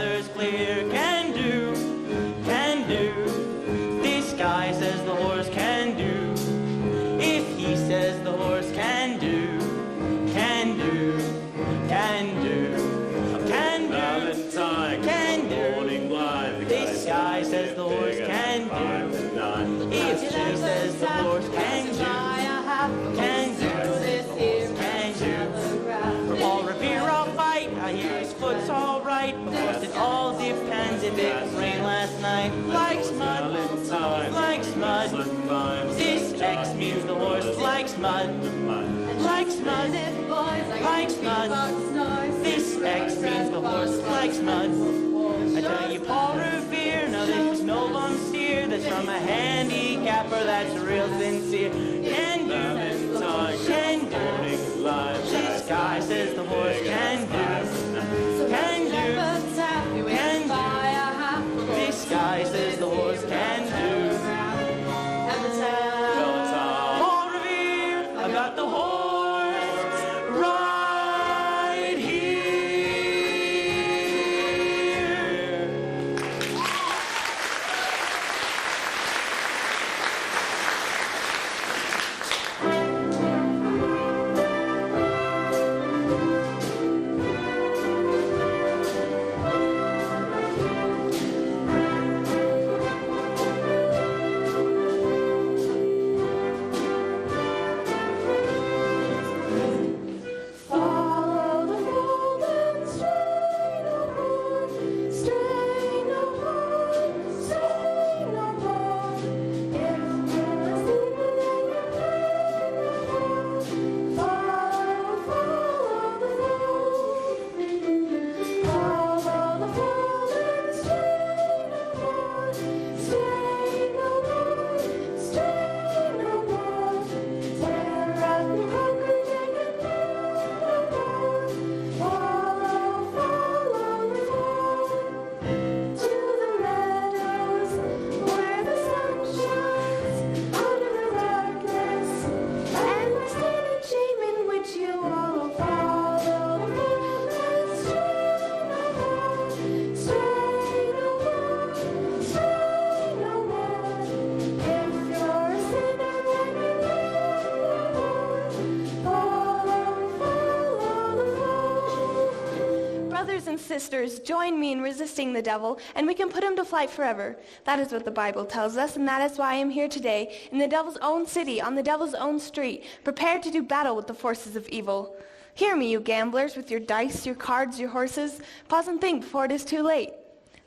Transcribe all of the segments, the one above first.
weather's clear. Can do, can do. This guy says the horse can do. If he says the horse can do, can do, can do, can do. Valentine, can do. morning live. This guy says the horse can do. If she says the horse can do, can do, can do. For Paul Revere I'll fight. I hear his foot's all right. Of course it all depends if it rained last night. Likes mud, likes mud. This X means the horse likes mud. Likes mud, likes mud. This X means the horse likes mud. I tell you, Paul Revere, now this is no bum steer. That's from a handicapper, that's real sincere. Can do, can do. This guy says the horse can do. Can do, can do. This guy says the horse can do. Paul Revere, I got the horse right here. Sisters, join me in resisting the devil, and we can put him to flight forever. That is what the Bible tells us, and that is why I am here today, in the devil's own city, on the devil's own street, prepared to do battle with the forces of evil. Hear me, you gamblers, with your dice, your cards, your horses. Pause and think before it is too late.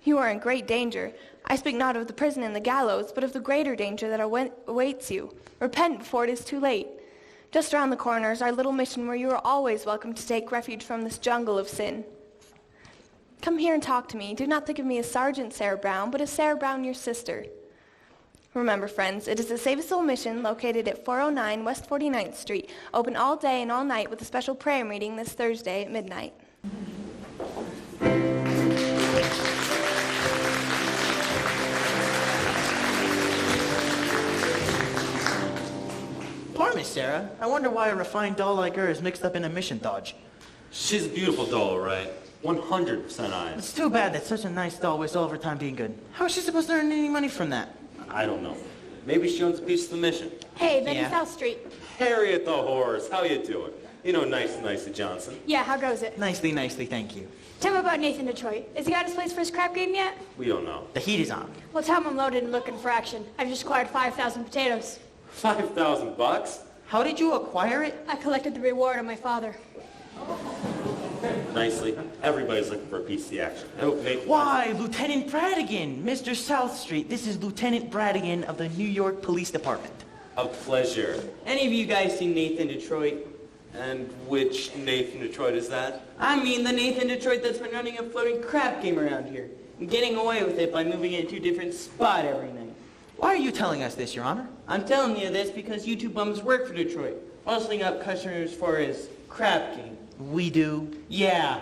You are in great danger. I speak not of the prison and the gallows, but of the greater danger that awaits you. Repent before it is too late. Just around the corner is our little mission where you are always welcome to take refuge from this jungle of sin. Come here and talk to me. Do not think of me as Sergeant Sarah Brown, but as Sarah Brown, your sister. Remember, friends, it is the Save a Soul mission located at 409 West 49th Street, open all day and all night with a special prayer meeting this Thursday at midnight. Poor Miss Sarah. I wonder why a refined doll like her is mixed up in a mission dodge. She's a beautiful doll, right? 100% honest. It's too bad that such a nice doll wastes all of her time being good. How is she supposed to earn any money from that? I don't know. Maybe she owns a piece of the mission. Hey, Betty Yeah. South Street. Harriet the horse, how you doing? You know, nicey Johnson. Yeah, how goes it? Nicely, thank you. Tell me about Nathan Detroit. Has he got his place for his crap game yet? We don't know. The heat is on. Well, tell him I'm loaded and looking for action. I've just acquired 5,000 potatoes. $5,000? How did you acquire it? I collected the reward of my father. Nicely. Everybody's looking for a piece of the action. I hope Nathan... Why, Lieutenant Bradigan, Mr. South Street. This is Lieutenant Bradigan of the New York Police Department. A pleasure. Any of you guys seen Nathan Detroit? And which Nathan Detroit is that? I mean the Nathan Detroit that's been running a floating crap game around here and getting away with it by moving it to a different spot every night. Why are you telling us this, Your Honor? I'm telling you this because you two bums work for Detroit, hustling up customers for his crap game. We do. Yeah.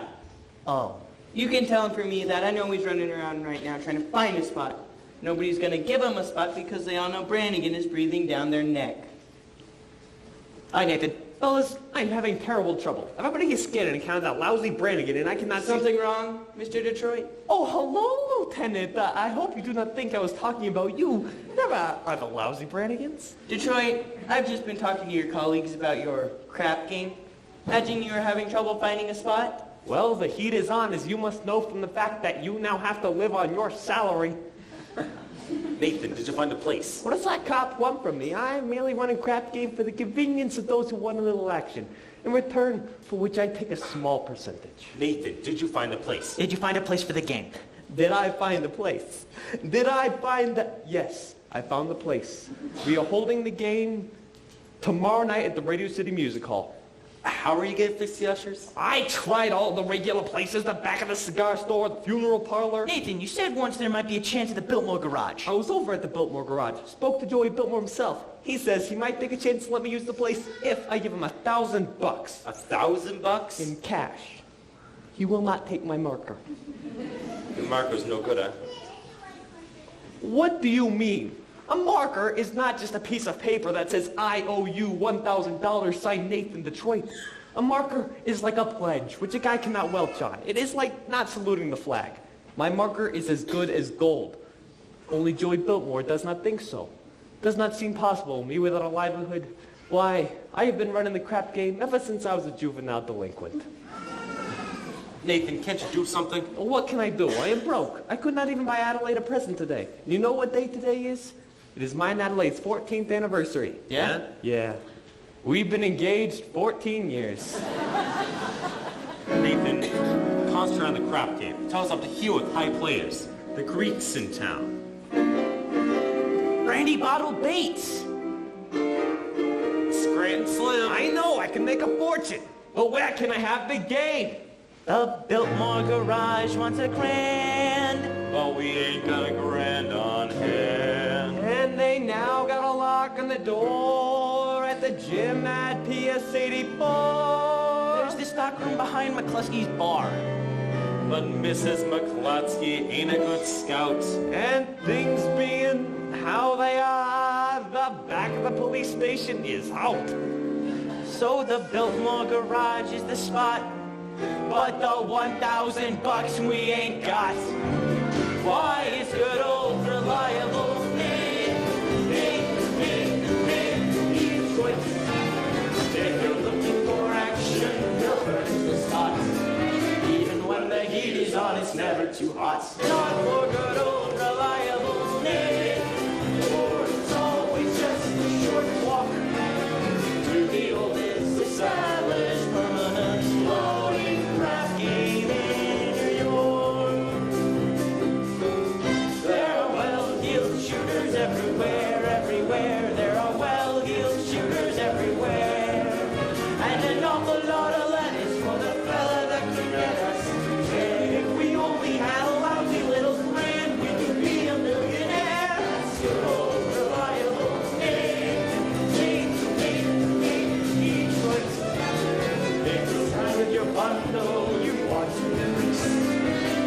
Oh. You can tell him for me that I know he's running around right now trying to find a spot. Nobody's going to give him a spot because they all know Brannigan is breathing down their neck. Hi, Nathan. Fellas, I'm having terrible trouble. Everybody is scared on account of that lousy Brannigan, and I cannot see... Something wrong, Mr. Detroit? Oh, hello, Lieutenant. I hope you do not think I was talking about you. Never are the lousy Brannigans. Detroit, I've just been talking to your colleagues about your crap game. Imagine you were having trouble finding a spot. Well, the heat is on, as you must know from the fact that you now have to live on your salary. Nathan, did you find a place? What does that cop want from me? I merely run a crap game for the convenience of those who want a little action, in return for which I take a small percentage. Nathan, did you find a place? Did you find a place for the game? Did I find the place? Did I find the... Yes, I found the place. We are holding the game tomorrow night at the Radio City Music Hall. How are you going to fix the ushers? I tried all the regular places, the back of the cigar store, the funeral parlor. Nathan, you said once there might be a chance at the Biltmore garage. I was over at the Biltmore garage. Spoke to Joey Biltmore himself. He says he might take a chance to let me use the place if I give him $1,000 $1,000? in cash. He will not take my marker. The marker's no good, huh? What do you mean? A marker is not just a piece of paper that says, I owe you $1,000, signed Nathan Detroit. A marker is like a pledge, which a guy cannot welch on. It is like not saluting the flag. My marker is as good as gold. Only Joey Biltmore does not think so. Does not seem possible, me without a livelihood. Why, I have been running the crap game ever since I was a juvenile delinquent. Nathan, can't you do something? What can I do? I am broke. I could not even buy Adelaide a present today. You know what day today is? It is mine and Adelaide's 14th anniversary. Yeah? Yeah. We've been engaged 14 years. Nathan, concentrate on the crap game. Tell us up to heel with high players. The Greeks in town. Brandy Bottle Bates. Scranton Slim. I know, I can make a fortune. But where can I have the game? The Biltmore garage wants a grand. But we ain't got a grand on hand. And they now got a lock on the door at the gym at PS 84. There's the stockroom behind McCluskey's bar. But Mrs. McCluskey ain't a good scout. And things being how they are, the back of the police station is out. So the Biltmore garage is the spot. But the $1,000 we ain't got. Why is good old reliable Detroit? If you're looking for action, Milford's the spot. Even when the heat is on, it's never too hot. Not for good old reliable Nate, for it's always just a short walk to the oldest established permanent floating craft game in New York. There are well-heeled shooters everywhere, everywhere. There are well-heeled shooters everywhere. And an awful lot of lettuce for the fella that could get us. If we only had a lousy little grand, we could be a millionaire. That's good old reliable Detroit. It's time with your bundle, you want to release.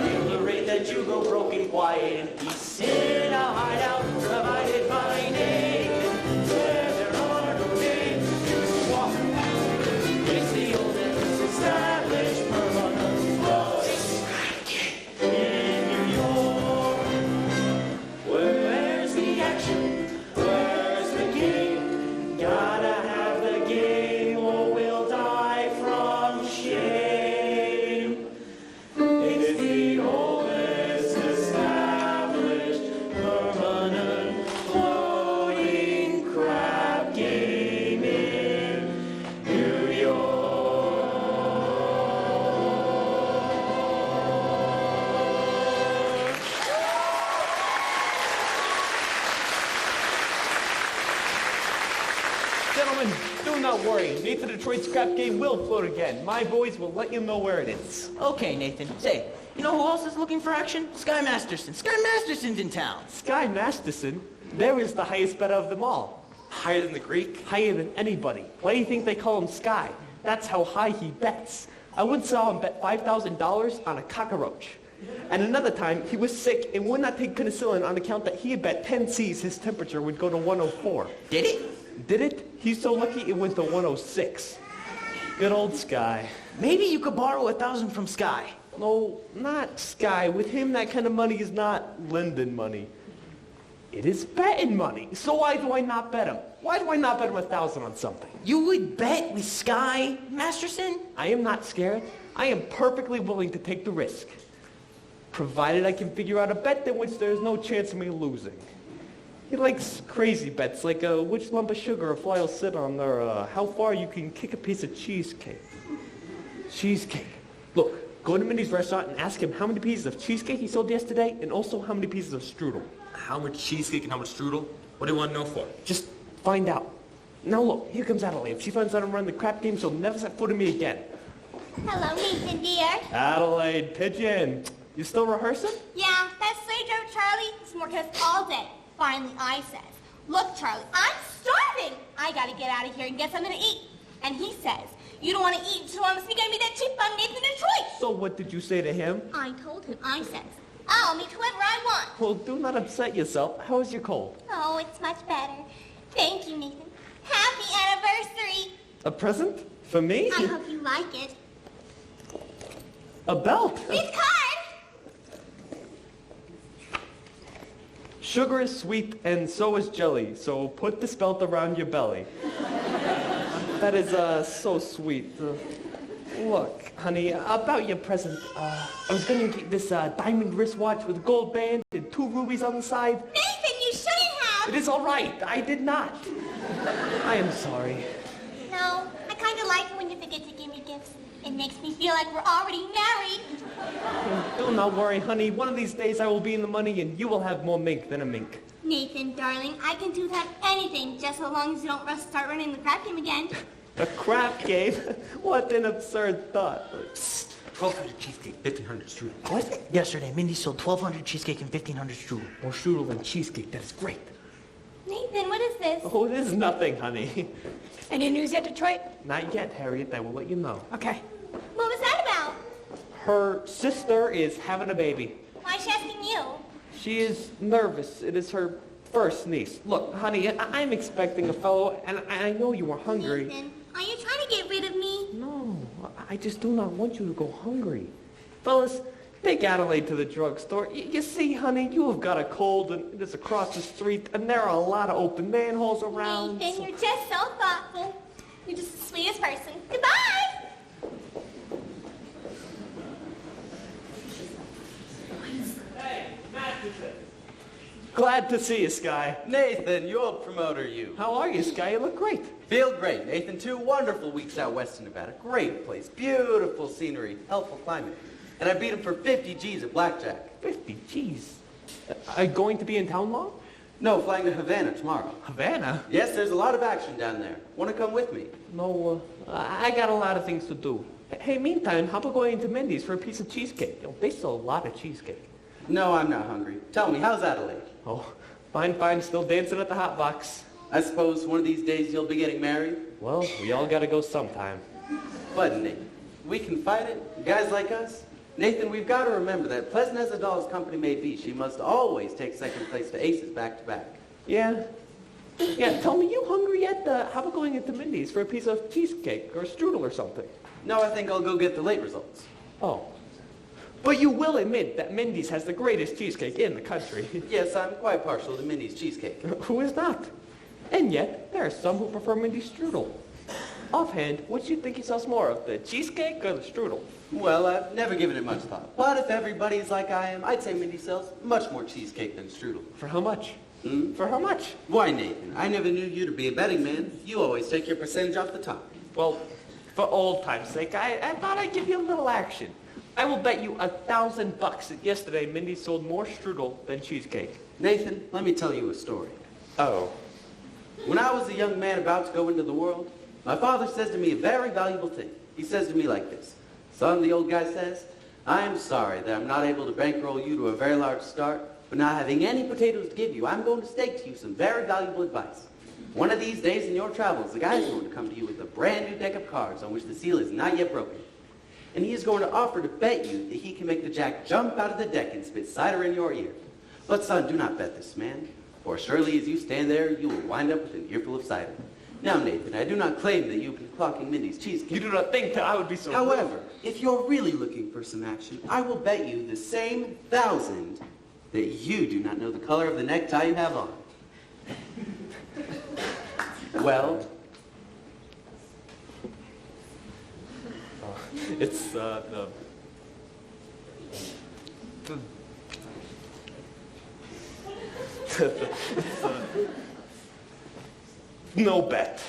Feel the rate that you go broke in quiet and peace. In a hideout provided by Nathan, where there are no days to walk. It's the oldest established permanent floating in New York. Where's the action? Where's the game? Gotta have the game or we'll die from shame. It's the oldest established permanent floating crab game in New York. Gentlemen, do not worry. Nathan Detroit's crap game will float again. My boys will let you know where it is. Okay, Nathan. Say, you know who else is looking for action? Sky Masterson. Sky Masterson's in town. Sky Masterson, there is the highest bet of them all. Higher than the Greek? Higher than anybody. Why do you think they call him Sky? That's how high he bets. I once saw him bet $5,000 on a cockroach. And another time, he was sick and would not take penicillin on account that he had bet 10 C's his temperature would go to 104. Did it? Did it? He's so lucky it went to 106. Good old Sky. Maybe you could borrow 1,000 from Sky. No, not Sky. With him, that kind of money is not lending money. It is betting money. So why do I not bet him? Why do I not bet him 1,000 on something? You would bet with Sky, Masterson? I am not scared. I am perfectly willing to take the risk. Provided I can figure out a bet in which there's no chance of me losing. He likes crazy bets, like which lump of sugar a fly will sit on, or how far you can kick a piece of cheesecake. Cheesecake. Look, go to Mindy's restaurant and ask him how many pieces of cheesecake he sold yesterday, and also how many pieces of strudel. How much cheesecake and how much strudel? What do you want to know for? Just find out. Now look, here comes Adelaide. If she finds out I'm running the crap game, she'll never set foot in me again. Hello, Nathan, dear. Adelaide, pigeon. You still rehearsing? Yeah, that sleigh drove Charlie has been working us all day. Finally, I says, look, Charlie, I'm starving. I gotta get out of here and get something to eat. And he says, you don't want to eat, so I must be gonna be that cheap bum Nathan Detroit. So what did you say to him? I told him, I says, I'll meet whoever I want. Well, do not upset yourself. How is your cold? Oh, it's much better. Thank you, Nathan. Happy anniversary. A present? For me? I hope you like it. A belt? This card. Sugar is sweet and so is jelly, so put this belt around your belly. That is so sweet. Look, honey, about your present, I was gonna get this diamond wristwatch with a gold band and 2 rubies on the side. Nathan, you shouldn't have. It is all right. I did not. I am sorry. No, I kind of like it when you forget to give me gifts. It makes me feel like we're already married. Do not worry, honey. One of these days I will be in the money and you will have more mink than a mink. Nathan, darling, I can do that anything, just so long as you don't start running the crap game again. A crap game? What an absurd thought. 1,200 cheesecake, 1,500 strudel. What? Yesterday, Mindy sold 1,200 cheesecake and 1,500 strudel. More strudel than cheesecake. That is great. Nathan, what is this? Oh, it is nothing, honey. Any news yet, Detroit? Not yet, Harriet. I will let you know. Okay. What was that about? Her sister is having a baby. Why is she asking you? She is nervous. It is her first niece. Look, honey, I'm expecting a fellow, and I know you are hungry. Nathan, are you trying to get rid of me? No, I just do not want you to go hungry. Fellas, take Adelaide to the drugstore. You see, honey, you have got a cold, and it is across the street, and there are a lot of open manholes around. Nathan, you're just so thoughtful. You're just the sweetest person. Goodbye! Glad to see you, Sky. Nathan, you'll promoter you. How are you, Sky? You look great. Feel great. Nathan, 2 wonderful weeks out west in Nevada. Great place. Beautiful scenery. Helpful climate. And I beat him for 50 G's at blackjack. 50, jeez. Are you going to be in town long? No, flying to Havana tomorrow. Havana? Yes, there's a lot of action down there. Want to come with me? No, I got a lot of things to do. Hey, meantime, how about going to Mindy's for a piece of cheesecake? You know, they sell a lot of cheesecake. No, I'm not hungry. Tell me, how's Adelaide? Oh, fine, fine. Still dancing at the hot box. I suppose one of these days you'll be getting married? Well, we all gotta go sometime. But, Nathan, we can fight it. Guys like us. Nathan, we've got to remember that pleasant as a doll's company may be, she must always take second place to aces back to back. Yeah? Yeah, tell me, you hungry yet? How about going into Mindy's for a piece of cheesecake or strudel or something? No, I think I'll go get the late results. Oh. But you will admit that Mindy's has the greatest cheesecake in the country. Yes, I'm quite partial to Mindy's cheesecake. Who is not? And yet, there are some who prefer Mindy's strudel. Offhand, which do you think he sells more of, the cheesecake or the strudel? Well, I've never given it much thought. But if everybody's like I am, I'd say Mindy sells much more cheesecake than strudel. For how much? Hmm? For how much? Why, Nathan? I never knew you to be a betting man. You always take your percentage off the top. Well, for old time's sake, I thought I'd give you a little action. I will bet you $1,000 that yesterday Mindy sold more strudel than cheesecake. Nathan, let me tell you a story. Oh. When I was a young man about to go into the world, my father says to me a very valuable thing. He says to me like this, "Son," the old guy says, "I am sorry that I'm not able to bankroll you to a very large start, but not having any potatoes to give you, I'm going to stake to you some very valuable advice. One of these days in your travels, the guy is going to come to you with a brand new deck of cards on which the seal is not yet broken. And he is going to offer to bet you that he can make the jack jump out of the deck and spit cider in your ear. But son, do not bet this man, for surely as you stand there, you will wind up with an earful of cider. Now, Nathan, I do not claim that you've been clocking Mindy's cheesecake. You do not think that I would be so... However, if you're really looking for some action, I will bet you the same 1,000 that you do not know the color of the necktie you have on. Well? It's, no bet.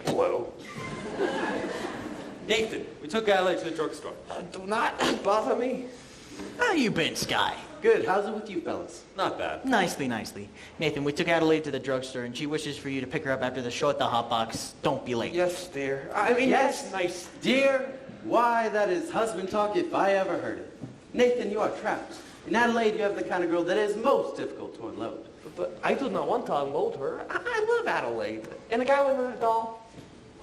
Blue. Nathan, we took Adelaide to the drugstore. Do not bother me. How you been, Sky? Good. How's it with you fellas? Not bad. Nicely. Nathan, we took Adelaide to the drugstore, and she wishes for you to pick her up after the show at the Hot Box. Don't be late. Yes, dear. I mean, Yes. that's nice. Dear, why, that is husband talk if I ever heard it. Nathan, you are trapped. In Adelaide, you have the kind of girl that is most difficult to unload. But I do not want to unload her. I love Adelaide. And a guy with a doll?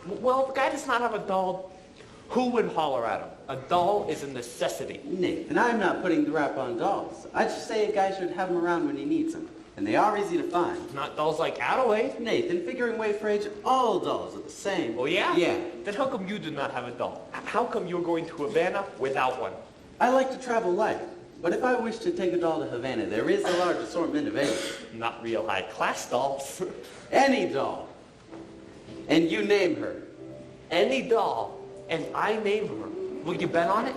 Well, if the guy does not have a doll, who would holler at him? A doll is a necessity. Nathan, I'm not putting the rap on dolls. I just say a guy should have them around when he needs them. And they are easy to find. Not dolls like Adelaide. Nathan, figuring way for age, all dolls are the same. Oh, yeah? Yeah. Then how come you do not have a doll? How come you're going to Havana without one? I like to travel light. But if I wish to take a doll to Havana, there is a large assortment available. Not real high-class dolls. Any doll. And you name her. Any doll, and I name her. Will you bet on it?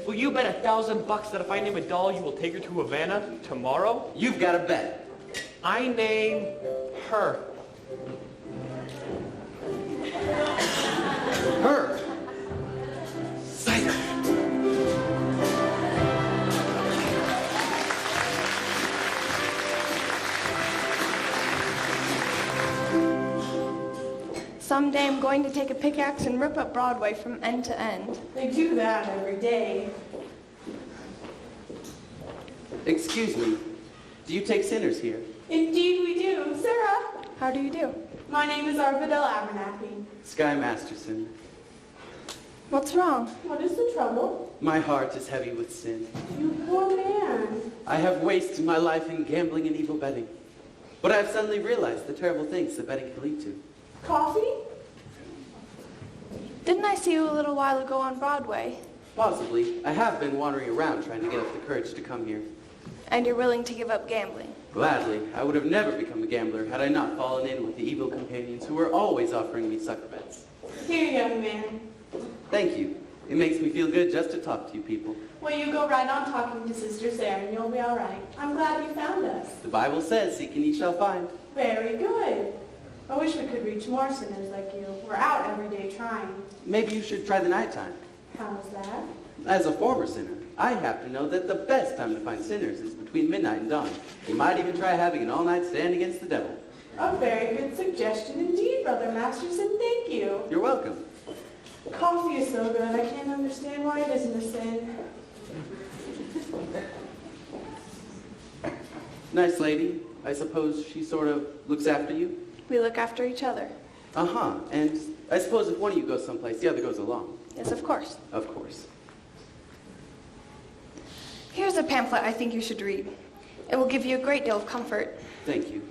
Will you bet $1,000 that if I name a doll, you will take her to Havana tomorrow? You've got to bet. I name her. Her. Cider. Someday I'm going to take a pickaxe and rip up Broadway from end to end. They do that every day. Excuse me. Do you take sinners here? Indeed we do. Sarah, How do you do? my name is Arvidel Abernathy. Sky Masterson. What's wrong? What is the trouble? My heart is heavy with sin. You poor man. I have wasted my life in gambling and evil betting. But I have suddenly realized the terrible things that betting can lead to. Coffee? Didn't I see you a little while ago on Broadway? Possibly. I have been wandering around trying to get up the courage to come here. And you're willing to give up gambling? Gladly. I would have never become a gambler had I not fallen in with the evil companions who were always offering me sucker bets. Here, young man. Thank you. It makes me feel good just to talk to you people. Well, you go right on talking to Sister Sarah and you'll be all right. I'm glad you found us. The Bible says, seek and ye shall find. Very good. I wish we could reach more sinners like you. We're out every day trying. Maybe you should try the nighttime. How's that? As a former sinner, I happen to know that the best time to find sinners is between midnight and dawn. You might even try having an all-night stand against the devil. A very good suggestion indeed, Brother Masterson. Thank you. You're welcome. Coffee is so good, I can't understand why it isn't a sin. Nice lady. I suppose she sort of looks after you? We look after each other. Uh-huh. And I suppose if one of you goes someplace, the other goes along. Yes, of course. Of course. Here's a pamphlet I think you should read. It will give you a great deal of comfort. Thank you.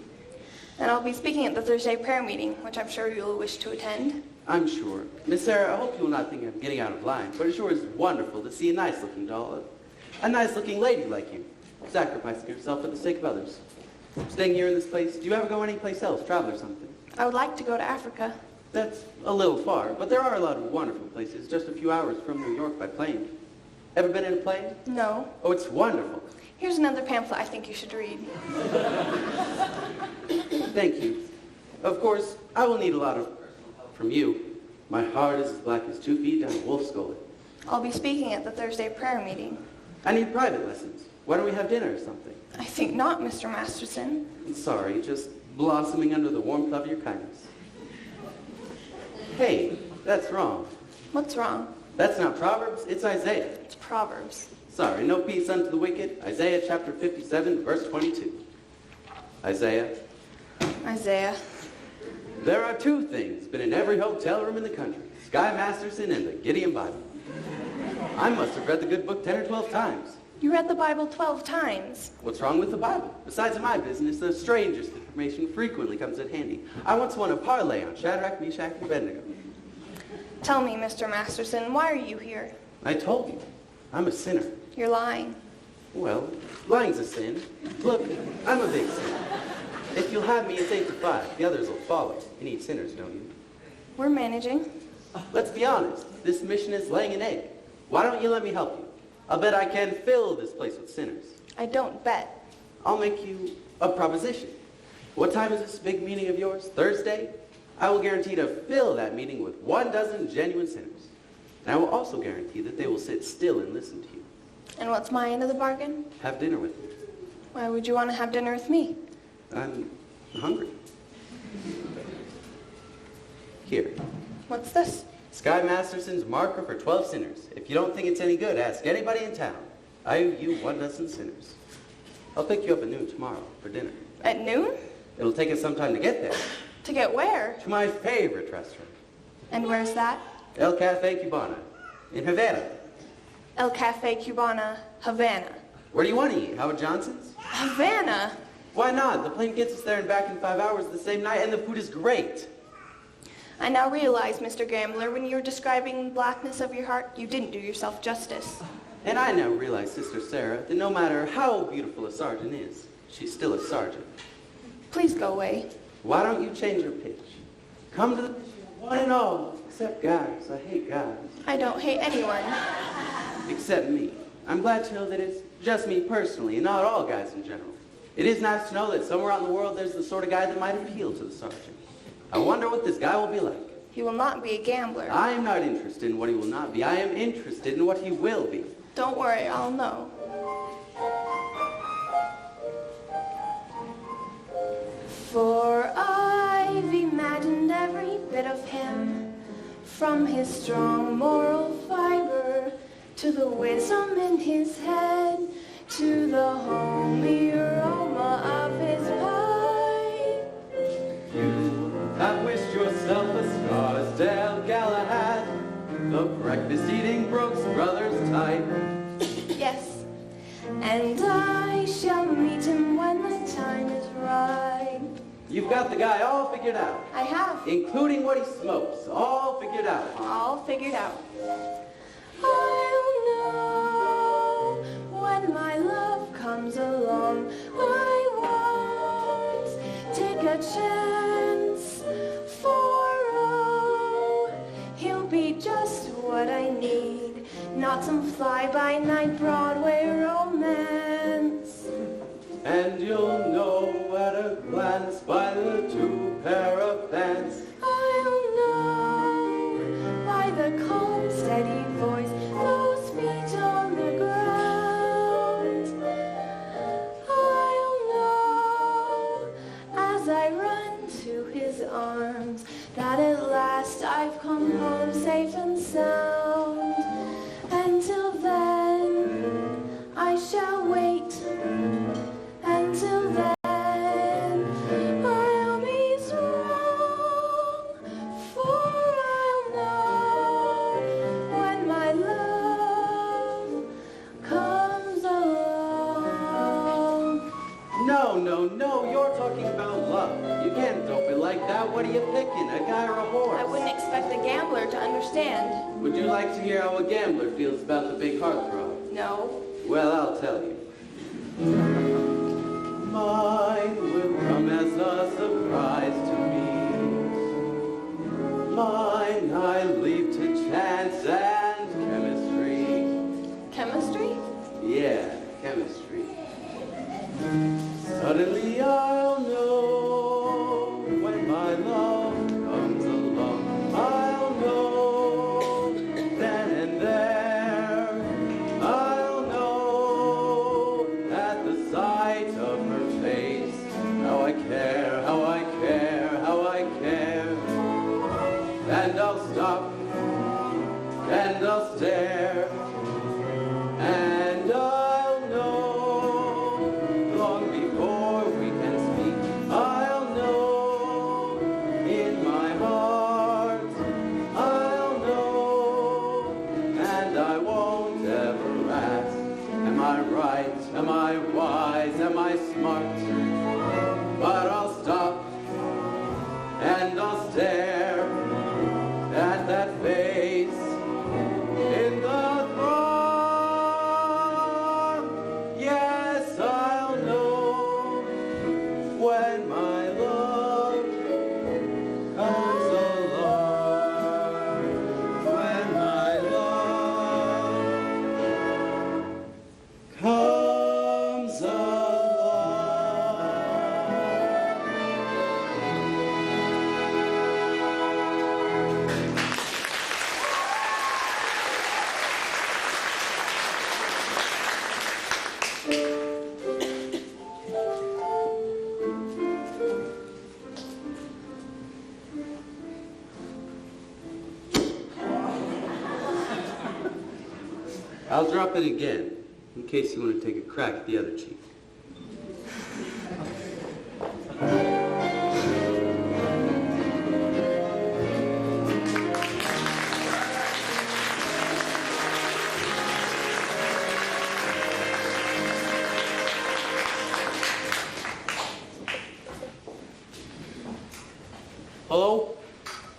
And I'll be speaking at the Thursday prayer meeting, which I'm sure you'll wish to attend. I'm sure. Miss Sarah, I hope you will not think I'm getting out of line, but it sure is wonderful to see a nice-looking doll, a nice-looking lady like you, sacrificing herself for the sake of others. Staying here in this place, do you ever go anyplace else, travel or something? I would like to go to Africa. That's a little far, but there are a lot of wonderful places just a few hours from New York by plane. Ever been in a plane? No. Oh, it's wonderful. Here's another pamphlet I think you should read. Thank you. Of course, I will need a lot of help from you. My heart is as black as 2 feet down a wolf's gullet. I'll be speaking at the Thursday prayer meeting. I need private lessons. Why don't we have dinner or something? I think not, Mr. Masterson. Sorry, just blossoming under the warmth of your kindness. Hey, that's wrong. What's wrong? That's not Proverbs, it's Isaiah. It's Proverbs. Sorry, no peace unto the wicked. Isaiah chapter 57, verse 22. Isaiah. Isaiah. There are 2 things been in every hotel room in the country. Sky Masterson and the Gideon Bible. I must have read the good book 10 or 12 times. You read the Bible 12 times. What's wrong with the Bible? Besides my business, the strangest information frequently comes in handy. I once won a parlay on Shadrach, Meshach, and Abednego. Tell me, Mr. Masterson, why are you here? I told you, I'm a sinner. You're lying. Well, lying's a sin. Look, I'm a big sinner. If you'll have me, it's 8 to 5. The others will follow. You need sinners, don't you? We're managing. Let's be honest. This mission is laying an egg. Why don't you let me help you? I'll bet I can fill this place with sinners. I don't bet. I'll make you a proposition. What time is this big meeting of yours? Thursday? I will guarantee to fill that meeting with 12 genuine sinners. And I will also guarantee that they will sit still and listen to you. And what's my end of the bargain? Have dinner with me. Why would you want to have dinner with me? I'm hungry. Here. What's this? Sky Masterson's marker for 12 sinners. If you don't think it's any good, ask anybody in town. I owe you 12 sinners. I'll pick you up at noon tomorrow for dinner. At noon? It'll take us some time to get there. To get where? To my favorite restaurant. And where's that? El Cafe Cubana in Havana. El Cafe Cubana, Havana. Where do you want to eat? Howard Johnson's? Havana? Why not? The plane gets us there and back in 5 hours the same night, and the food is great. I now realize, Mr. Gambler, when you were describing the blackness of your heart, you didn't do yourself justice. And I now realize, Sister Sarah, that no matter how beautiful a sergeant is, she's still a sergeant. Please go away. Why don't you change your pitch? Come to the mission, one and all, except guys. I hate guys. I don't hate anyone. Except me. I'm glad to know that it's just me personally, and not all guys in general. It is nice to know that somewhere out in the world there's the sort of guy that might appeal to the sergeant. I wonder what this guy will be like. He will not be a gambler. I am not interested in what he will not be. I am interested in what he will be. Don't worry, I'll know. For I've imagined every bit of him, from his strong moral fiber, to the wisdom in his head, to the homely aroma of his pipe. You have wished yourself a Scarsdale Galahad, the breakfast-eating Brooks Brothers type. Yes, and I shall meet him when the time is right. You've got the guy all figured out, I have. including what he smokes, all figured out. All figured out. I'll know when my love comes along. I won't take a chance, for oh, he'll be just what I need, not some fly-by-night Broadway romance. And you'll know at a glance by the 2 pair of pants. I'll know by the calm, steady voice, those feet on the ground. I'll know as I run to his arms that at last I've come home safe and sound. Until then, I shall wait. Until then, I'll be strong, for I'll know when my love comes along. No, you're talking about love. You can't dope it like that. What are you picking, a guy or a horse? I wouldn't expect a gambler to understand. Would you like to hear how a gambler feels about the big heartthrob? No. Well, I'll tell you. Mine will come as a surprise to me. Mine I leave to chance and chemistry. Chemistry? Yeah, chemistry. Suddenly I'll know when my love comes along. I'll know then and there. I'll know at the sight of her face how I care, how I care, how I care. And I'll stop and I'll stare. And I'll know long before we can speak. smart, but I'll stop and I'll stare at that face in the throng. Yes, I'll know when my love comes along. When my love comes along. I'll drop it again, in case you want to take a crack at the other cheek. Hello?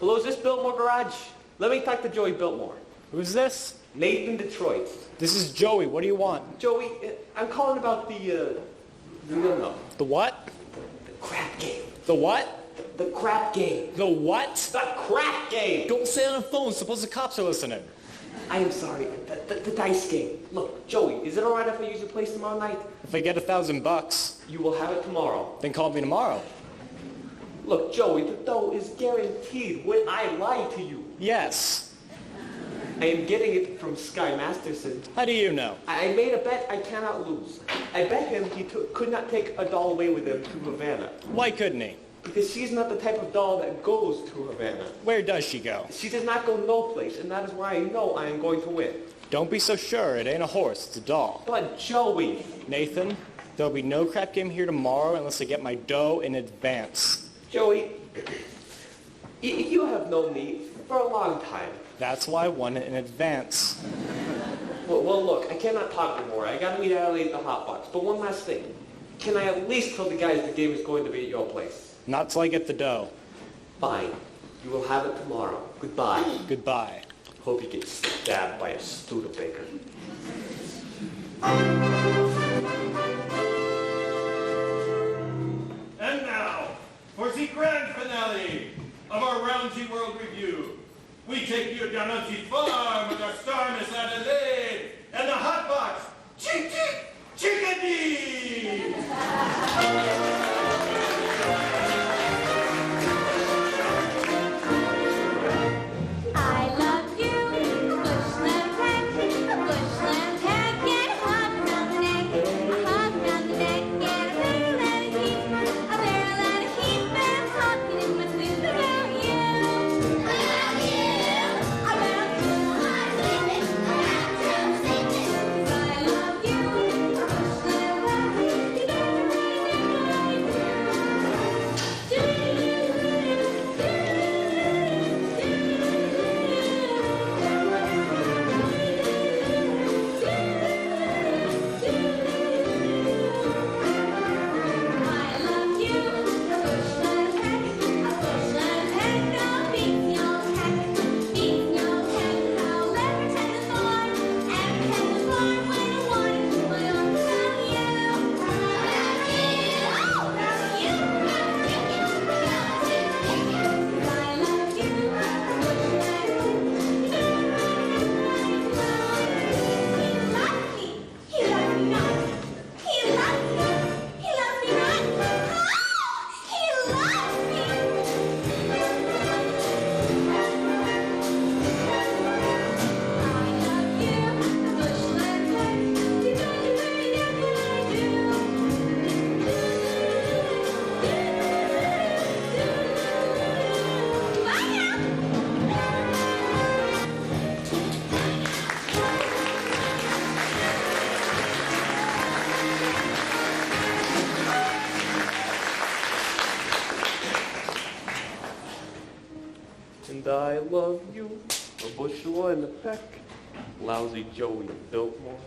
Hello, is this Biltmore Garage? Let me talk to Joey Biltmore. Who's this? Nathan Detroit. This is Joey. What do you want? Joey, I'm calling about the The what? crap game. The what? The crap game. The what? The crap game! Don't say it on the phone. Suppose the cops are listening. I am sorry. The dice game. Look, Joey, is it all right if I use your place tomorrow night? If I get $1,000, You will have it tomorrow. then call me tomorrow. Look, Joey, the dough is guaranteed when I lie to you. Yes. I am getting it from Sky Masterson. How do you know? I made a bet I cannot lose. I bet him he could not take a doll away with him to Havana. Why couldn't he? Because she's not the type of doll that goes to Havana. Where does she go? She does not go no place, and that is why I know I am going to win. Don't be so sure. It ain't a horse. It's a doll. But Joey, Nathan, there'll be no crap game here tomorrow unless I get my dough in advance. Joey, you have known me for a long time. That's why I won it in advance. Well, look, I cannot talk anymore. I gotta meet Allie at the hot box. But one last thing. Can I at least tell the guys the game is going to be at your place? Not till I get the dough. Fine. You will have it tomorrow. Goodbye. Goodbye. Hope you get stabbed by a Studebaker. And now, for the grand finale of our Roundsy World Review, we take you down on the farm with our star Miss Adelaide and the hot box, Chick Chick Chickadee! I love you, bushland peck, a bushland peck, get a hug round the neck, a hug round the neck, get a barrel and a heap, and I'm talking in my sleep about you. I love you, about you, I'm sleeping, I'm sleeping. I love you, bushland peck, you know And I love you, a bushel and a peck, lousy Joey Biltmore.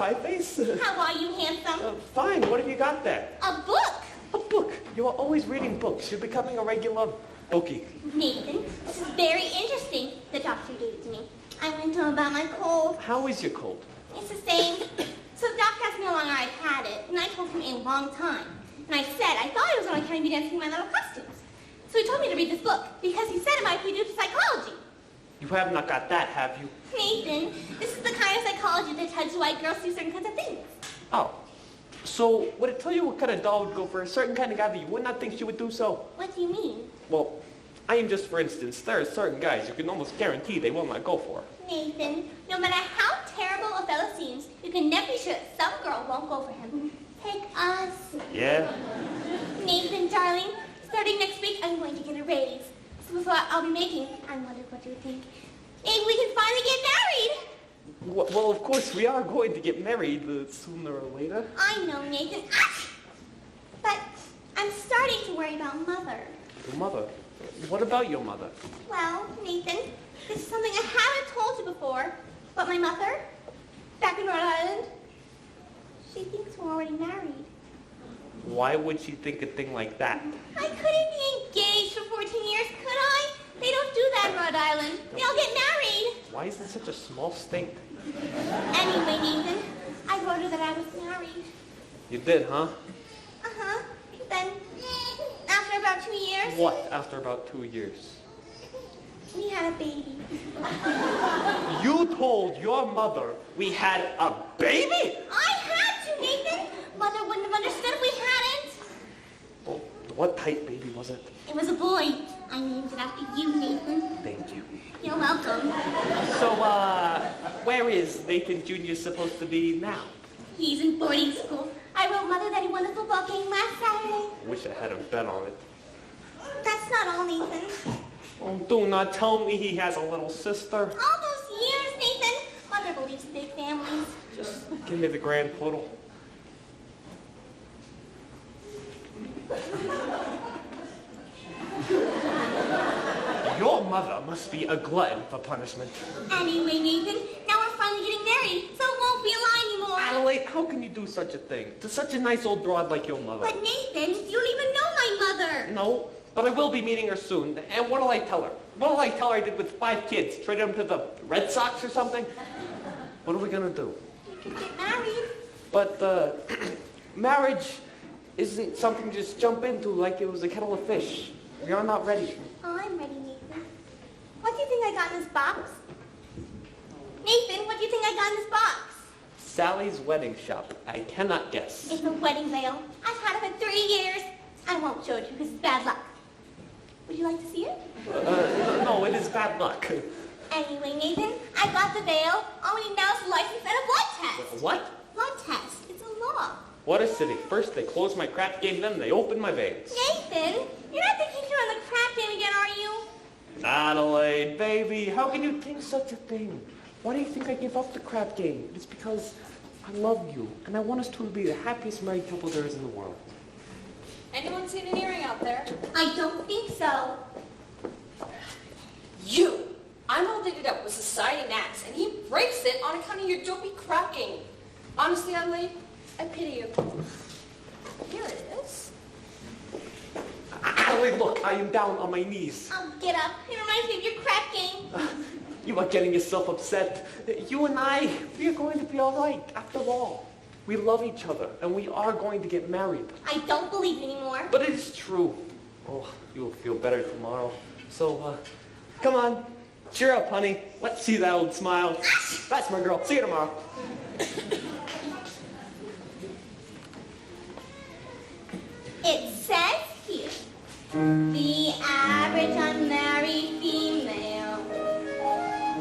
pie face. How are you, handsome? Fine, what have you got there? A book. A book. You are always reading books. You're becoming a regular bookie. Nathan, this is very interesting. The doctor gave it to me. I went to him about my cold. How is your cold? It's the same. So the doctor asked me how long I'd had it, and I told him a long time. And I said I thought it was only time to be dancing in my little costumes. So he told me to read this book, because he said it might be due to psychology. You have not got that, have you? Nathan, this is the kind of psychology that tells you why girls do certain kinds of things. Oh. So, would it tell you what kind of doll would go for a certain kind of guy that you would not think she would do so? What do you mean? Well, I am just, for instance, there are certain guys you can almost guarantee they will not go for. Nathan, no matter how terrible a fellow seems, you can never be sure that some girl won't go for him. Take us. Yeah? Nathan, darling, starting next week, I'm going to get a raise. So before I'll be making, I wondered what you would think. Maybe we can finally get married. Well, of course, we are going to get married sooner or later. I know, Nathan. But I'm starting to worry about Mother. Your mother? What about your mother? Well, Nathan, this is something I haven't told you before, but my mother, back in Rhode Island, she thinks we're already married. Why would she think a thing like that? I couldn't be engaged for 14 years, could I? They don't do that in Rhode Island. They all get married. Why is it such a small state? Anyway, Nathan, I wrote her that I was married. You did, huh? Uh-huh. Then, after about 2 years, What, after about 2 years? we had a baby. You told your mother we had a baby? I had to, Nathan. Mother wouldn't have understood if we hadn't. Well, what type baby was it? It was a boy. I named it after you, Nathan. Thank you. You're welcome. So, where is Nathan Jr. supposed to be now? He's in boarding school. I wrote Mother that he won the football game last Saturday. Wish I had a bet on it. That's not all, Nathan. Oh, do not tell me he has a little sister. All those years, Nathan. Mother believes in big families. Just give me the grand total. Your mother must be a glutton for punishment. Anyway, Nathan, now we're finally getting married, so it won't be a lie anymore. Adelaide, how can you do such a thing to such a nice old broad like your mother? But Nathan, you don't even know my mother. No, but I will be meeting her soon. And what'll I tell her? What'll I tell her I did with 5 kids? Traded them to the Red Sox or something? What are we gonna do? You can get married. But, marriage isn't something to just jump into like it was a kettle of fish. We are not ready. Oh, I'm ready, Nathan. What do you think I got in this box? Nathan, what do you think I got in this box? Sally's wedding shop. I cannot guess. It's a wedding veil. I've had it for 3 years. I won't show it to you because it's bad luck. Would you like to see it? No, it is bad luck. Anyway, Nathan, I got the veil. All we need now is a license and a blood test. What? Blood test. It's a law. What a city. First they close my crap game, then they open my veins. Nathan, you're not thinking you're on the crap game again, are you? Adelaide, baby, how can you think such a thing? Why do you think I gave up the crap game? It's because I love you, and I want us to be the happiest married couple there is in the world. Anyone seen an earring out there? I don't think so. You! I'm all dated up with Society Max, and he breaks it on account of your dopey crap game. Honestly, Adelaide, I pity you. Here it is. Adelaide, look, I am down on my knees. Oh, get up. It reminds me of your crap game. You are getting yourself upset. You and I, we are going to be all right, after all. We love each other, and we are going to get married. I don't believe it anymore. But it is true. Oh, you will feel better tomorrow. So, come on. Cheer up, honey. Let's see that old smile. That's my girl. See you tomorrow. It says here, the average unmarried female,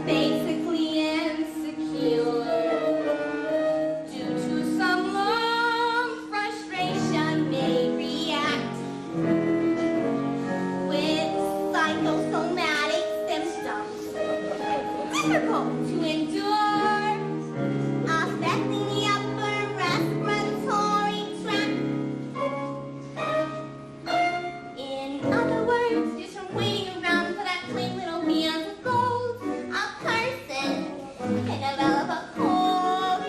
basically insecure, due to some long frustration, may react with psychosomatic symptoms, difficult to endure, affecting the upper respiratory tract. In other words, just from waiting around for that plain little meal of gold, a person can develop a cold.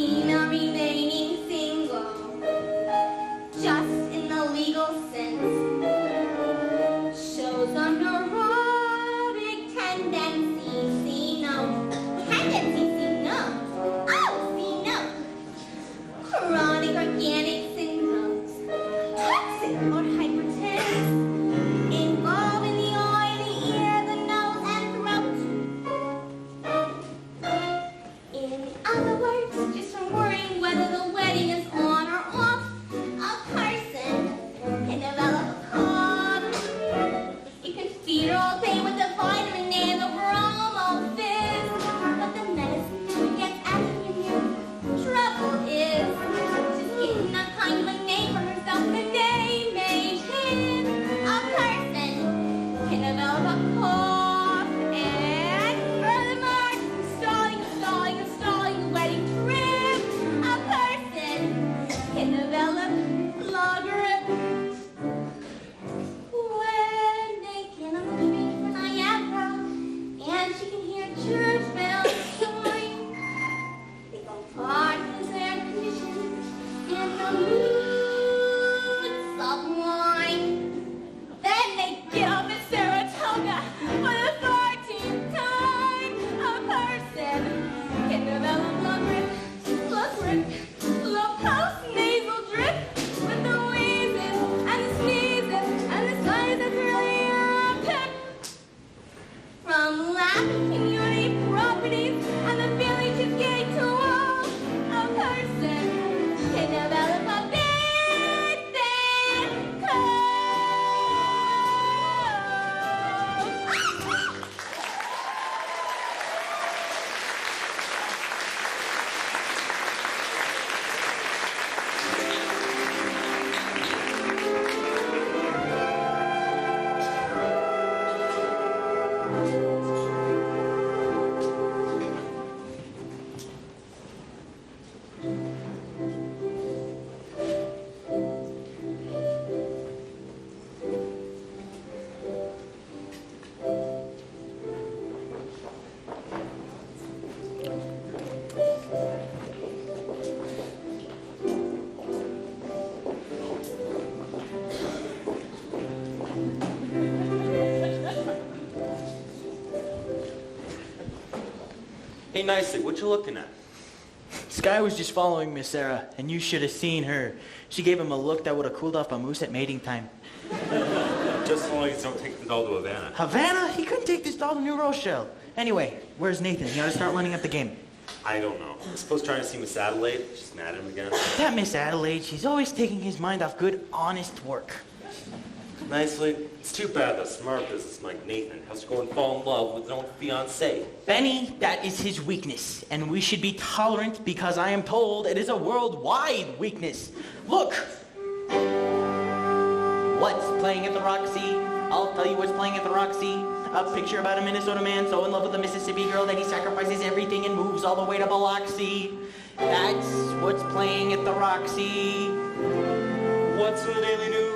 Athena remaining single, just in the legal sense, shows a neurotic tendency, see no, tendency, see no, oh, see no, chronic organic syndromes, toxic or hypertense, involving the eye, the ear, the nose, and throat. In other words, just from worrying whether the wedding is on or off, a person can develop a cough. You can feed her all day with the vitamin A and the bromo fizz, but the medicine never gets out of your ear. Trouble is, she's getting a kind of a name for herself, the name made him. A person can develop a cough, and furthermore, stalling the wedding trip. A person can develop logarithm when they cannot reach for Niagara, and she can hear church bells chime. They go Parkinson's air conditioned, and the mood sublime. Then they get up at Saratoga for the 14th time. A person can develop post-nasal drip with the wheezes and the sneezes and the sighs that really are a pip. From lack of community properties and the feeling she's getting too old, a person can develop a bad, bad cold. Hey, nicely, what you looking at? Sky was just following Miss Sarah, and you should have seen her. She gave him a look that would have cooled off a moose at mating time. Just as long as you don't take the doll to Havana. Havana? He couldn't take this doll to New Rochelle. Anyway, where's Nathan? He ought to start lining up the game. I don't know. I suppose trying to see Miss Adelaide. She's mad at him again. That Miss Adelaide, she's always taking his mind off good, honest work. Nicely, it's too bad that smart businessman like Nathan has to go and fall in love with an old fiancé. Benny, that is his weakness, and we should be tolerant because I am told it is a worldwide weakness. Look! What's playing at the Roxy? I'll tell you what's playing at the Roxy. A picture about a Minnesota man so in love with a Mississippi girl that he sacrifices everything and moves all the way to Biloxi. That's what's playing at the Roxy. What's in the Daily News?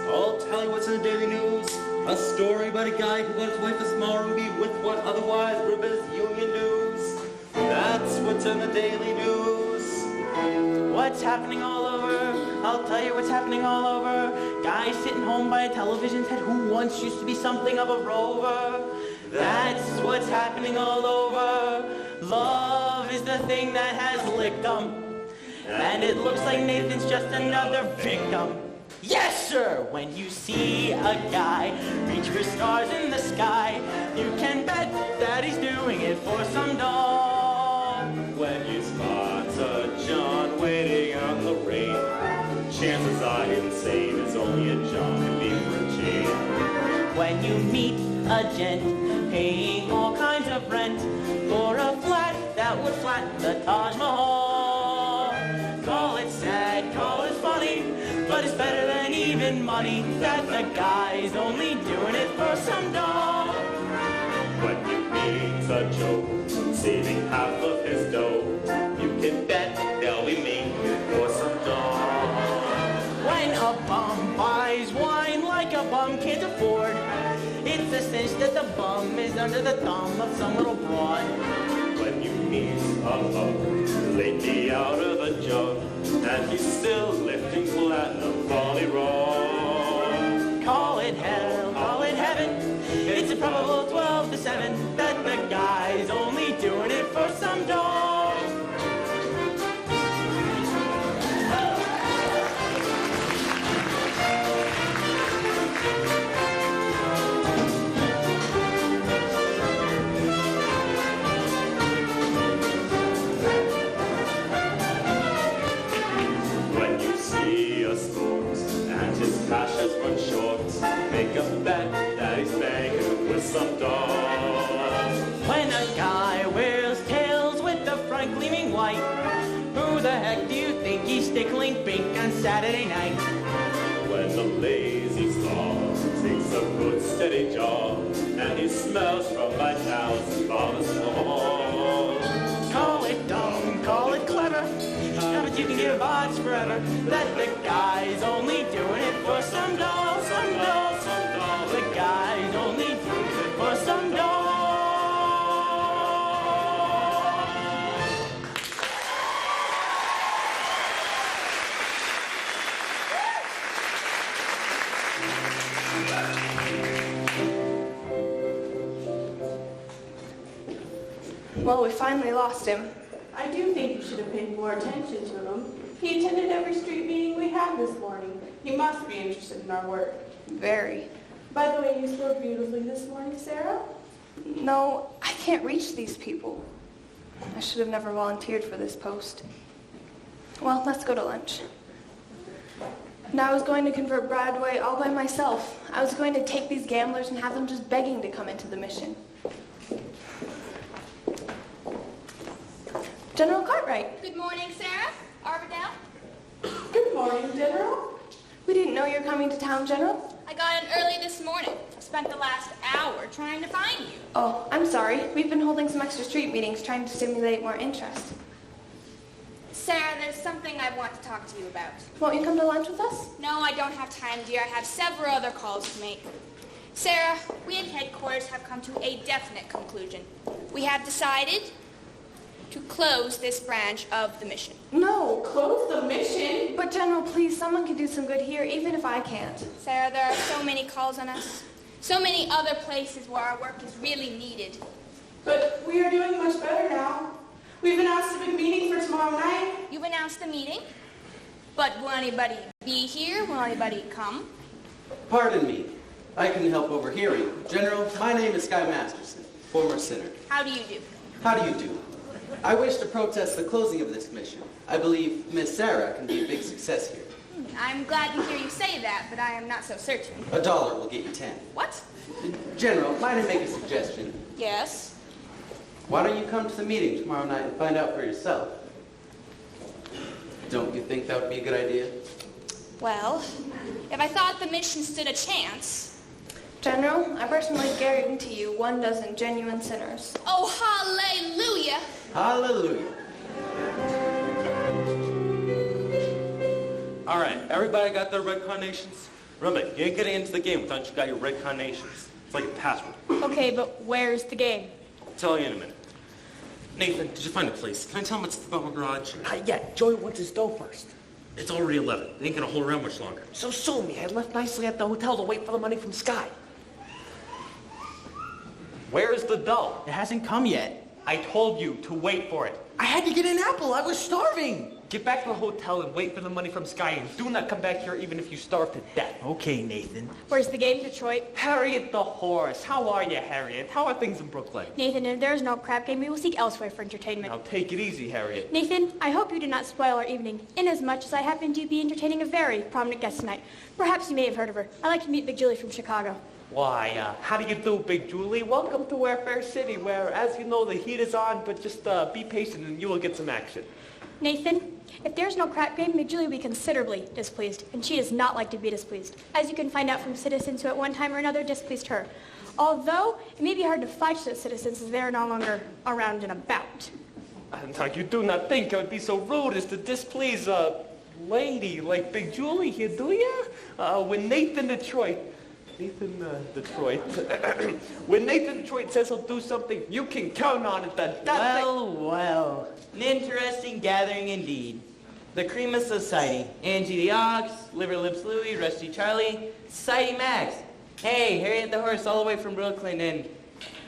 I'll tell you what's in the Daily News. A story about a guy who got his wife a small ruby with what otherwise would have been his union dues. That's what's in the Daily News. What's happening all over? I'll tell you what's happening all over. Guy sitting home by a television set who once used to be something of a rover. That's what's happening all over. Love is the thing that has licked 'em. And it looks like Nathan's just another victim. Yes, sir! When you see a guy reach for stars in the sky, you can bet that he's doing it for some doll. When you spot a John waiting out in the rain, chances are insane is only a John to be for a chain. When you meet a gent paying all kinds of rent for a flat that would flatten the Taj Mahal, call it sad, call it funny, but it's better than even money that the guy's only doing it for some doll. When you meet a Joe saving half of his dough, you can bet they'll be making for some doll. When a bum buys wine like a bum can't afford, it's a cinch that the bum is under the thumb of some little broad. When you me's a mug. Laid me out of a jug, and he's still lifting platinum Folly Roll. Call it hell, call it heaven. It's improbable 12 to 7 that the guy's only doing it for some dough. When you see a sport and his cash has run short, make a bet that he's begging with some dough. When a guy wears tails with the front gleaming white, who the heck do you think he's tickling pink on Saturday night? When the lazy slaw takes a good steady job, and he smells from my $1,000 floor. Call it dumb, call it clever, but you can give odds forever that the guy's only doing it for some dough, some dough, some dough. The guy's only doing it for some dough. Well, we finally lost him. I do think you should have paid more attention to him. He attended every street meeting we had this morning. He must be interested in our work. Very. By the way, you spoke beautifully this morning, Sarah. No, I can't reach these people. I should have never volunteered for this post. Well, let's go to lunch. Now I was going to convert Broadway all by myself. I was going to take these gamblers and have them just begging to come into the mission. General Cartwright. Good morning, Sarah. Arvidale. Good morning, General. We didn't know you were coming to town, General. I got in early this morning. I spent the last hour trying to find you. Oh, I'm sorry. We've been holding some extra street meetings trying to stimulate more interest. Sarah, there's something I want to talk to you about. Won't you come to lunch with us? No, I don't have time, dear. I have several other calls to make. Sarah, we at headquarters have come to a definite conclusion. We have decided to close this branch of the mission. No. Close the mission? But General, please, someone can do some good here, even if I can't. Sarah, there are so many calls on us. So many other places where our work is really needed. But we are doing much better now. We've announced a big meeting for tomorrow night. You've announced the meeting, but will anybody be here? Will anybody come? Pardon me. I can help overhearing. General, my name is Sky Masterson, former sinner. How do you do? How do you do? I wish to protest the closing of this mission. I believe Miss Sarah can be a big success here. I'm glad to hear you say that, but I am not so certain. $1 will get you 10. What? General, might I make a suggestion? Yes? Why don't you come to the meeting tomorrow night and find out for yourself? Don't you think that would be a good idea? Well, if I thought the mission stood a chance... General, I personally guarantee you 12 genuine sinners. Oh, hallelujah! Hallelujah. All right, everybody got their red carnations? Remember, you ain't getting into the game without you got your red carnations. It's like a password. Okay, but where's the game? I'll tell you in a minute. Nathan, did you find a place? Can I tell him it's the Bubba Garage? Not yet. Joey wants his dough first. It's already 11. They ain't gonna hold around much longer. So sue me. I left nicely at the hotel to wait for the money from Sky. Where's the dough? It hasn't come yet. I told you to wait for it. I had to get an apple. I was starving. Get back to the hotel and wait for the money from Sky, and do not come back here even if you starve to death. Okay, Nathan. Where's the game, Detroit? Harriet the horse. How are you, Harriet? How are things in Brooklyn? Nathan, if there is no crap game, we will seek elsewhere for entertainment. Now take it easy, Harriet. Nathan, I hope you did not spoil our evening, inasmuch as I happen to be entertaining a very prominent guest tonight. Perhaps you may have heard of her. I'd like to meet Big Julie from Chicago. Why, how do you do, Big Julie? Welcome to Warfare City, where, as you know, the heat is on, but just be patient and you will get some action. Nathan, if there's no crap game, Big Julie will be considerably displeased, and she does not like to be displeased, as you can find out from citizens who at one time or another displeased her. Although, it may be hard to fight such citizens as they are no longer around and about. Now, you do not think I would be so rude as to displease a lady like Big Julie here, do ya? When Nathan Detroit, Nathan Detroit. When Nathan Detroit says he'll do something, you can count on it that Well, an interesting gathering indeed. The cream of society. Angie the Ox, Liver Lips Louie, Rusty Charlie, Society Max. Hey, Harriet the Horse all the way from Brooklyn, and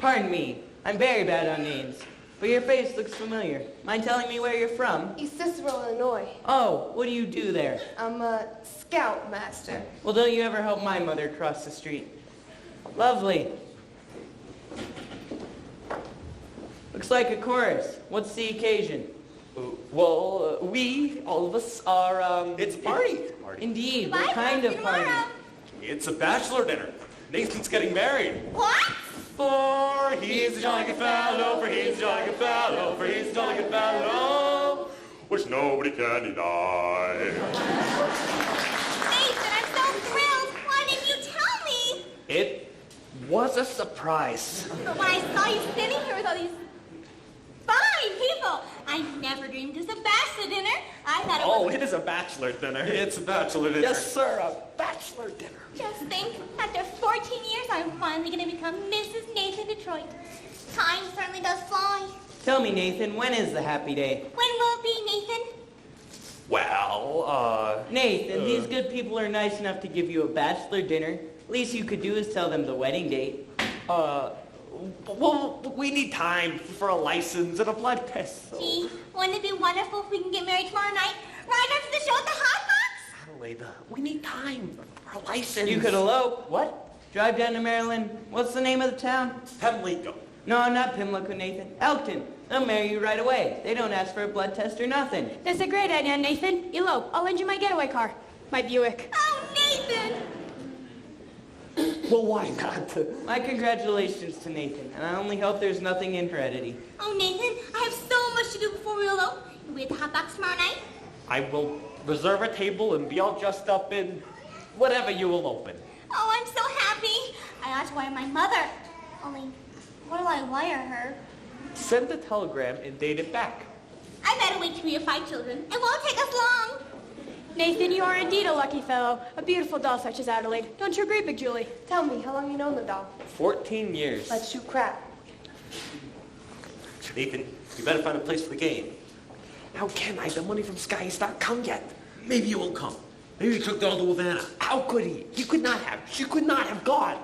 pardon me, I'm very bad on names, but your face looks familiar. Mind telling me where you're from? East Cicero, Illinois. Oh, what do you do there? I'm a scoutmaster. Well, don't you ever help my mother cross the street? Lovely. Looks like a chorus. What's the occasion? Well, we, all of us, are, It's a party. Indeed, Bye, what kind of party? tomorrow. It's a bachelor dinner. Nathan's getting married. What? For he's a jolly good fellow, for he's a jolly good fellow, for he's a jolly good fellow, which nobody can deny. Nathan, I'm so thrilled. Why didn't you tell me? it was a surprise. But when I saw you sitting here with all these fine people, I never dreamed it was a bachelor dinner. I thought it was... It is a bachelor dinner. It's a bachelor dinner. Yes, sir, a bachelor dinner. Just think, after 14 years, I'm finally going to become Mrs. Nathan Detroit. Time certainly does fly. Tell me, Nathan, when is the happy day? When will it be, Nathan? Well, Nathan, these good people are nice enough to give you a bachelor dinner. Least you could do is tell them the wedding date. well, we need time for a license and a blood test. So. Gee, wouldn't it be wonderful if we can get married tomorrow night? Right after the show at the Hot Box? Adelaide, we need time for a license. You could elope. What? Drive down to Maryland. What's the name of the town? Pimlico. No, not Pimlico, Nathan. Elkton. They'll marry you right away. They don't ask for a blood test or nothing. That's a great idea, Nathan. Elope. I'll lend you my getaway car. My Buick. Oh, Nathan! Well, why not? My congratulations to Nathan, and I only hope there's nothing in heredity. Oh, Nathan, I have so much to do before we elope. You'll be at the Hot Box tomorrow night? I will reserve a table and be all dressed up in whatever you will open. Oh, I'm so happy. I ought to wire my mother. Only, what do I wire her? Send a telegram and date it back. I better wait till we have 5 children. It won't take us long. Nathan, you are indeed a lucky fellow. A beautiful doll such as Adelaide. Don't you agree, Big Julie? Tell me, how long you known the doll? 14 years. Let's shoot crap. Nathan, you better find a place for the game. How can I? The money from Sky has not come yet. Maybe you won't come. Maybe you took the all to Havana. How could he? He could not have. She could not have gone.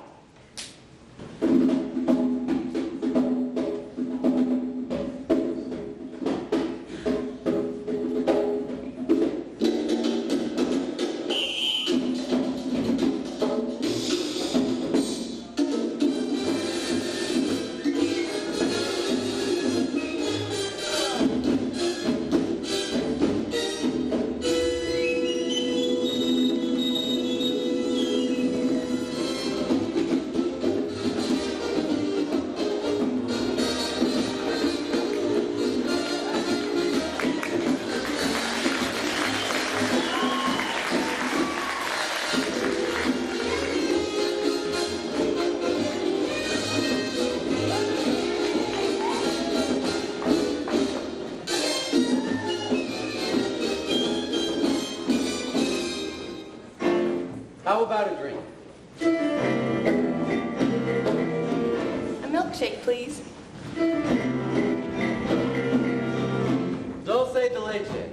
How about a drink? A milkshake, please. Dulce de leche.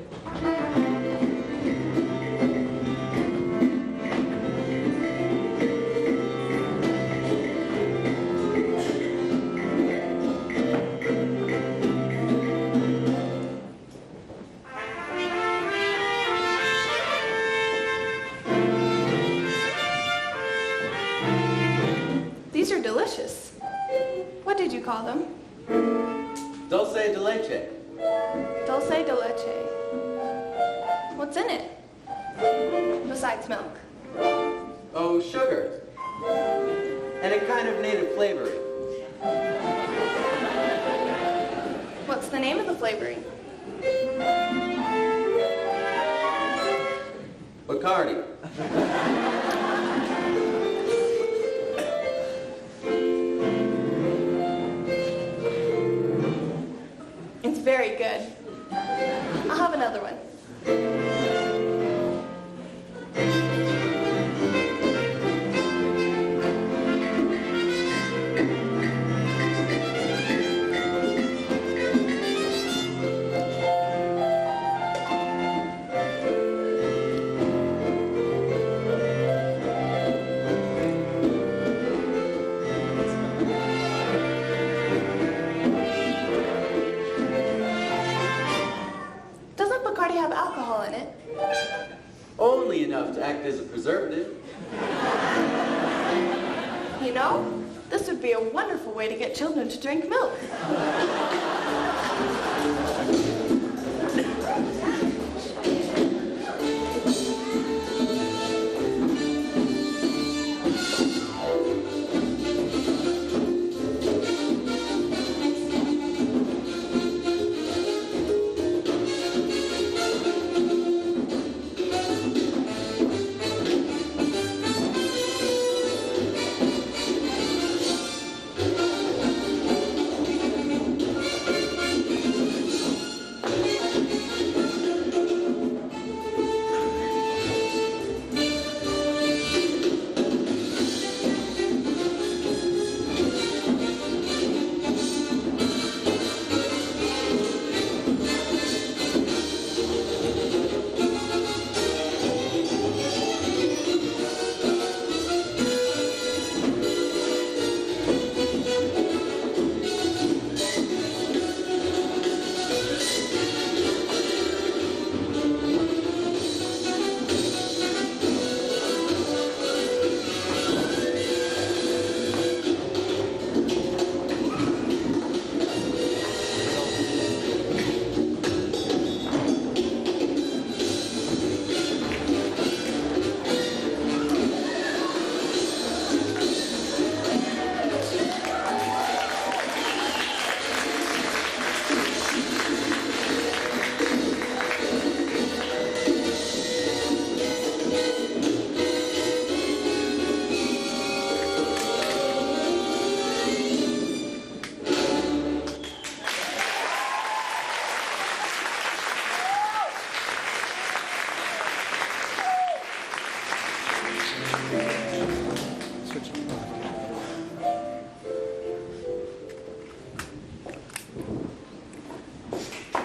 These are delicious. What did you call them? Dulce de leche. Dulce de leche. What's in it? Besides milk. Oh, sugar. And a kind of native flavoring. What's the name of the flavoring? Bacardi. It's very good. I'll have another one. alcohol in it. Only enough to act as a preservative. You know, this would be a wonderful way to get children to drink milk.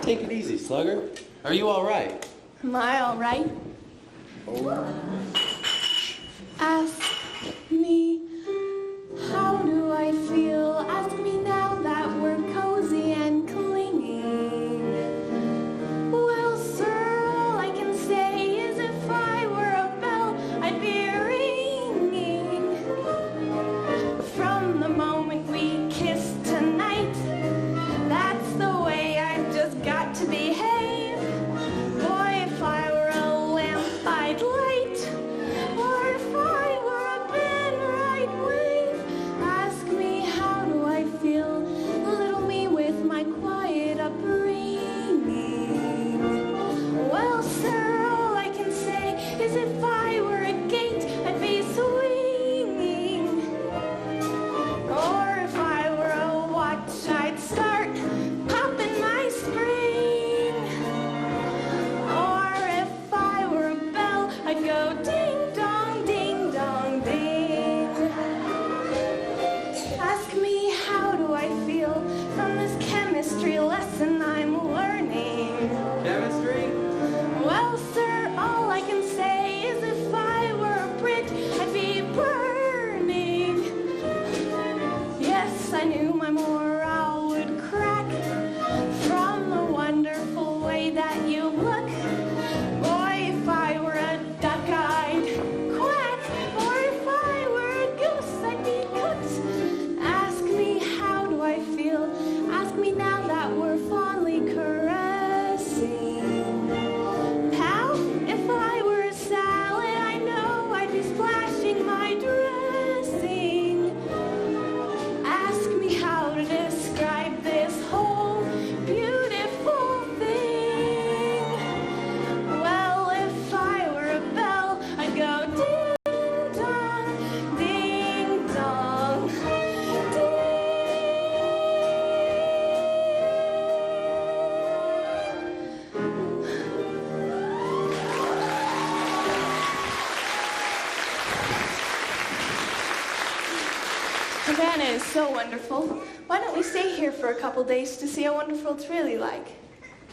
Take it easy, Slugger. Are you all right? Am I all right? Ask me, how do I feel? Ask me now that we're cozy and clinging. Well, sir, all I can say is if I were a bell, I'd be ringing. From the moment we kissed tonight, that's the way I've just got to behave. Boy, if I were a lamp, I'd light. Or if I were a pen, I'd wave. Ask me, how do I feel? Little me with my quiet upbringing. Well, sir, all I can say is if I were a gate, I'd be swinging. Or if I were a watch, I'd start popping my spring. Or if I were a bell, I'd go ding dong, ding dong, ding. Ask me, how do I feel from this chemistry lesson I'm learning? Chemistry? Well, sir, all I can say is if I were a Brit, I'd be burning. Yes, I knew my morale would crack from the wonderful way that you look. Boy, if I were a duck, I'd quack. Or if I were a goose, I'd be cooked. Ask me, how do I feel? Ask me now that we're fondly caressing. Pal, if I were a salad, I know I'd be splashing my dressing. Ask me how to describe this whole beautiful thing. Well, if I were a bell, I'd go ding dong, ding dong, ding. Havana is so wonderful. Why don't we stay here for a couple days to see how wonderful it's really like?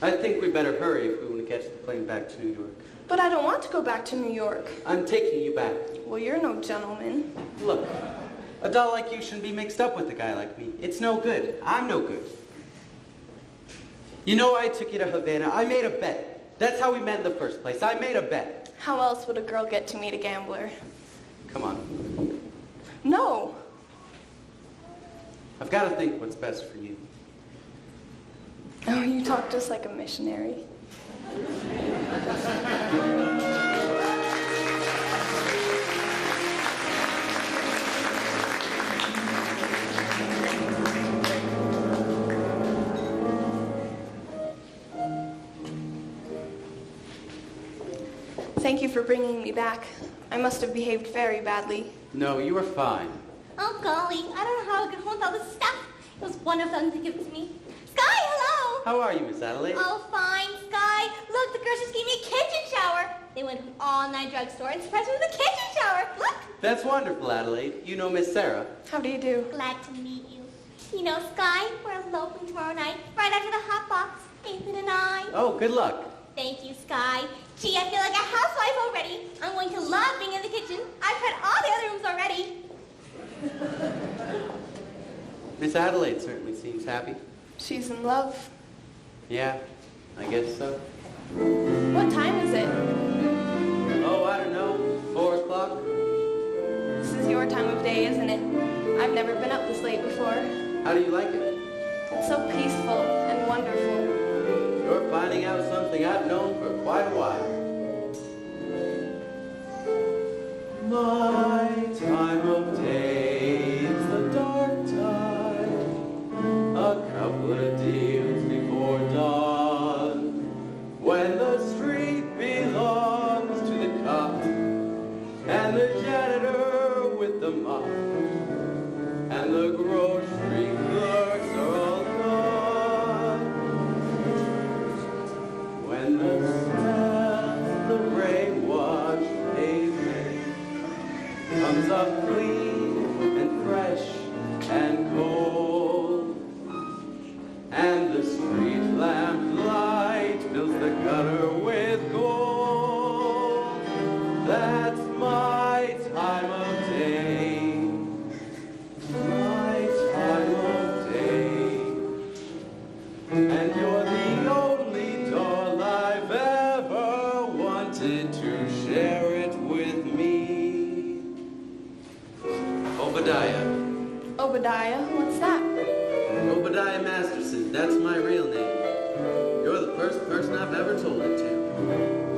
I think we better hurry if we want to catch the plane back to New York. But I don't want to go back to New York. I'm taking you back. Well, you're no gentleman. Look, a doll like you shouldn't be mixed up with a guy like me. It's no good. I'm no good. You know, I took you to Havana. I made a bet. That's how we met in the first place. I made a bet. How else would a girl get to meet a gambler? Come on. No. I've got to think what's best for you. Oh, you talk just like a missionary. Thank you for bringing me back. I must have behaved very badly. No, you were fine. Oh, golly, I don't know how I got home with all this stuff. It was one of them to give it to me. Sky, hello! How are you, Miss Adelaide? Oh, fine, Sky. Look, the girls just gave me a kitchen shower. They went to an all-night drugstore and surprised me with a kitchen shower. Look! That's wonderful, Adelaide. You know Miss Sarah. How do you do? Glad to meet you. You know, Sky, we're eloping tomorrow night, right after the hot box, Nathan and I. Oh, good luck. Thank you, Sky. Gee, I feel like a housewife already. I'm going to love being in the kitchen. I've tried all the other rooms already. Miss Adelaide certainly seems happy. She's in love. Yeah, I guess so. What time is it? Oh, I don't know. 4 o'clock? This is your time of day, isn't it? I've never been up this late before. How do you like it? It's so peaceful and wonderful. You're finding out something I've known for quite a while. My time of day is the dark time, a couple of deals before dawn, when the street belongs to the cop, and the janitor with the mop, and the grocery clerks are all gone. When the smell of rain-washed pavement comes up clean and fresh and cold, and the street lamp light fills the gutter with gold, that's my time of day, my time of day, and you're the only doll I've ever wanted to share it with me. Obadiah. Obadiah? What's that? Obadiah Masterson, that's my real name. You're the first person I've ever told it to.